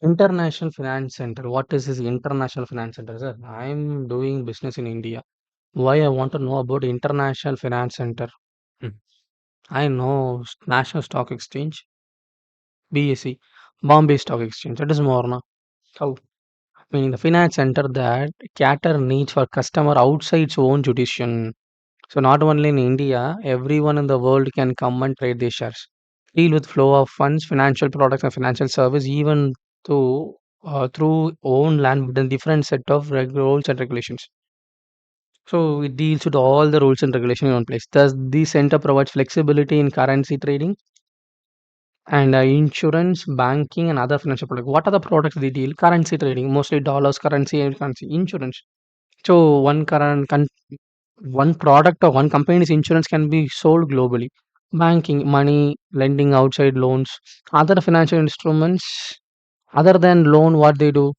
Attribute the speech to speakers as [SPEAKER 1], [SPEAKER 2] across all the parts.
[SPEAKER 1] International Finance Center. What is this International Finance Center, sir? I'm doing business in India. Why I want to know about International Finance Center? Hmm. I know National Stock Exchange, BSE, Bombay Stock Exchange. That is more now. How? Meaning the finance center that cater needs for customer outside its own jurisdiction. So not only in India, everyone in the world can come and trade their shares. Deal with flow of funds, financial products, and financial service, even through own land with a different set of rules and regulations. So it deals with all the rules and regulations in one place. Thus, the center provides flexibility in currency trading and insurance, banking, and other financial products. What are the products they deal? Currency trading, mostly dollars, currency, and currency, insurance. So one product or one company's insurance can be sold globally. Banking, money, lending outside loans, other financial instruments, other than loan, what they do?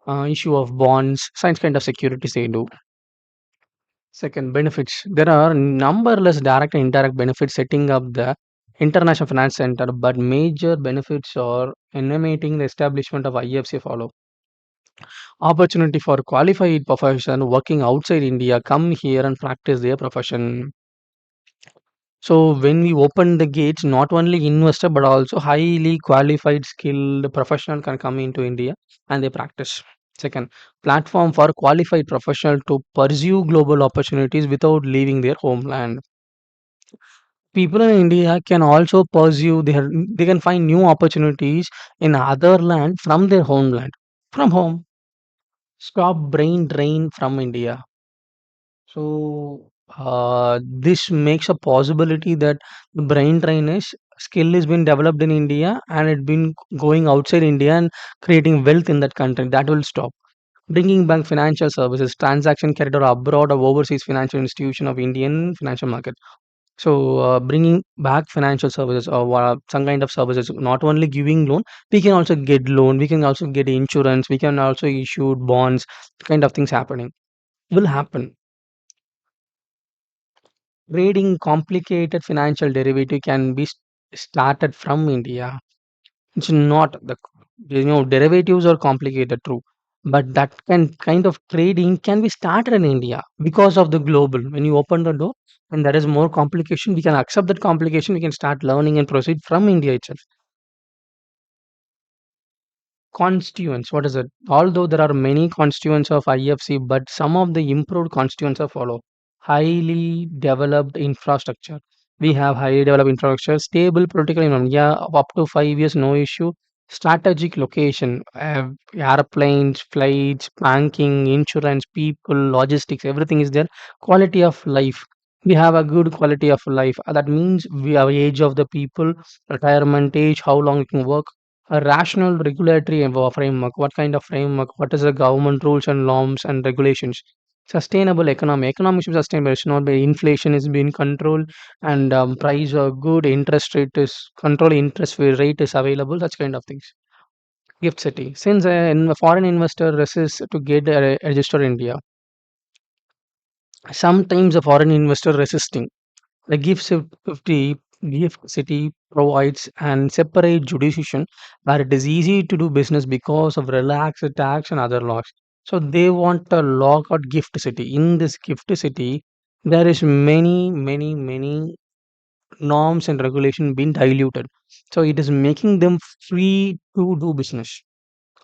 [SPEAKER 1] Issue of bonds, science kind of securities they do. Second, benefits. There are numberless direct and indirect benefits setting up the International Finance Center, but major benefits are enumerating the establishment of IFC follow. Opportunity for qualified profession working outside India come here and practice their profession. So when we open the gates, not only investor but also highly qualified, skilled professional can come into India and they practice. Second, platform for qualified professional to pursue global opportunities without leaving their homeland. People in India can also pursue they can find new opportunities in other land from their homeland. From home. Stop brain drain from India. So this makes a possibility that the brain drain is skill is been developed in India and it been going outside India and creating wealth in that country. That will stop. Bringing back financial services, transaction carried out abroad of overseas financial institution of Indian financial market. So bringing back financial services or some kind of services, not only giving loan, we can also get loan, we can also get insurance, we can also issue bonds, kind of things happening will happen. Trading complicated financial derivative can be started from India. It's not derivatives are complicated, true, but that kind of trading can be started in India because of the global. When you open the door and there is more complication, we can accept that complication. We can start learning and proceed from India itself. Constituents, what is it? Although there are many constituents of IFC, but some of the improved constituents are follow. Highly developed infrastructure. We have highly developed infrastructure, stable political environment. Yeah, up to 5 years, no issue. Strategic location, airplanes, flights, banking, insurance, people, logistics, everything is there. Quality of life. We have a good quality of life. That means we have age of the people, retirement age, how long you can work, a rational regulatory framework. What kind of framework? What is the government rules and norms and regulations? Sustainable economy. Economy should be sustainable. It should not be inflation is being controlled and price are good. Interest rate is control. Interest rate is available. Such kind of things. Gift city. Since a foreign investor resists to get registered in India, sometimes a foreign investor resisting. The gift city provides an separate jurisdiction where it is easy to do business because of relaxed tax and other laws. So they want a lockout gift city. In this gift city, there is many norms and regulation being diluted. So it is making them free to do business.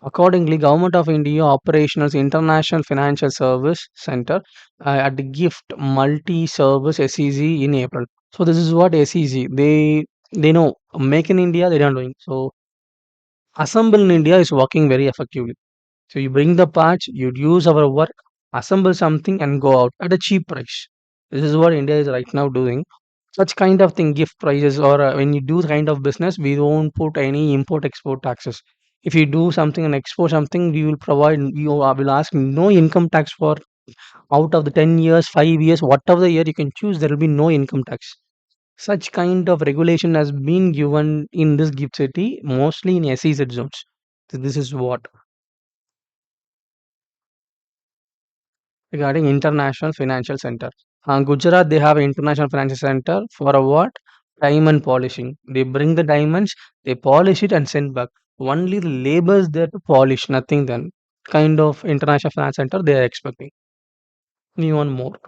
[SPEAKER 1] Accordingly, Government of India operationals International Financial Service Center at the GIFT Multi-Service SEC in April. So this is what SEC they know make in India they are doing. So assemble in India is working very effectively. So you bring the parts, you use our work, assemble something and go out at a cheap price. This is what India is right now doing. Such kind of thing, gift prices or when you do kind of business, we don't put any import export taxes. If you do something and export something, we will provide. Will ask no income tax for out of the 10 years, 5 years, whatever the year you can choose. There will be no income tax. Such kind of regulation has been given in this gift city, mostly in SEZ zones. So this is what regarding International Financial Center. Gujarat, they have an International Financial Center for a what? Diamond polishing. They bring the diamonds, they polish it and send back. Only the labors there to polish, nothing then. Kind of international finance center they are expecting. We want more.